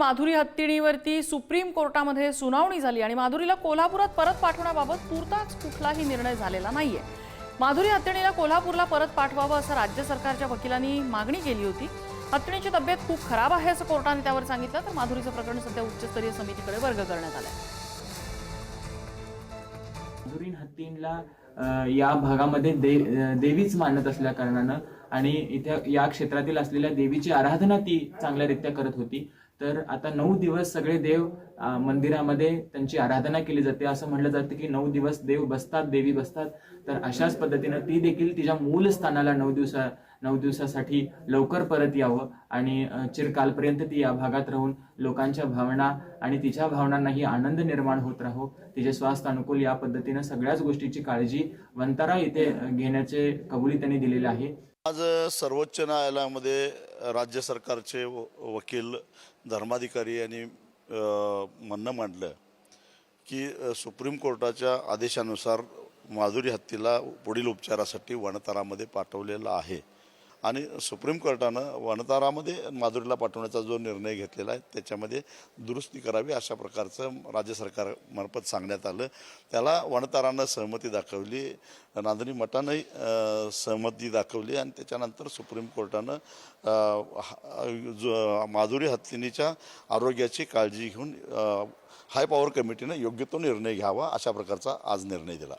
Madhuri हत्तीणीवरती supreme कोर्टामध्ये सुनावणी झाली आणि माधुरीला कोल्हापुरात परत पाठवण्याबाबत तूर्तास कुठलाही निर्णय झालेला नाहीये। माधुरी हत्तीणीला कोल्हापूरला परत पाठवावं असं राज्य सरकारच्या वकिलांनी मागणी केली होती। हत्तीणीची तब्येत खूप खराब आहे असं कोर्टाने त्यावर सांगितलं, तर माधुरीचं प्रकरण सध्या उच्चस्तरीय समितीकडे वर्ग करण्यात आलंय। माधुरी हत्तीणीला या भागामध्ये देवीच मानत असल्या कारणानं आणि इथे या क्षेत्रातील असलेल्या देवीची आराधना ती चांगल्यारीत्या करत होती। तर आता 9 दिवस सगळे देव मंदिरामध्ये त्यांची आराधना केली जाते। असं म्हटलं जातं की 9 दिवस देव बसतात, देवी बसतात। तर अशाच पद्धतीनं ती देखील तिच्या मूळ स्थानाला 9 दिवसासाठी लवकर परत यावं आणि चिरकालपर्यंत ती या भागात राहून लोकांच्या भावना आणि तिच्या भावनांनाही आनंद निर्माण होत राहो, तिचे स्वास्थ्य अनुकूल या पद्धतीनं सगळ्याच गोष्टीची काळजी वंतारा इथे घेण्याचे कबुली त्यांनी दिलेले आहे। आज सर्वोच्च न्यायालयामध्ये राज्य सरकारचे वकील धर्माधिकारी यांनी म्हणणं मांडलं की सुप्रीम कोर्टाच्या आदेशानुसार माधुरी हत्तीला पुढील उपचारासाठी वणतारामध्ये पाठवलेलं आहे आणि सुप्रीम कोर्टानं वणतारामध्ये माधुरीला पाठवण्याचा जो निर्णय घेतलेला आहे त्याच्यामध्ये दुरुस्ती करावी अशा प्रकारचं राज्य सरकारमार्फत सांगण्यात आलं। त्याला वणतारानं सहमती दाखवली, नांदणी मठानंही सहमती दाखवली आणि त्याच्यानंतर सुप्रीम कोर्टानं माधुरी हत्तीणीच्या आरोग्याची काळजी घेऊन हाय पॉवर कमिटीनं योग्य तो निर्णय घ्यावा अशा प्रकारचा आज निर्णय दिला।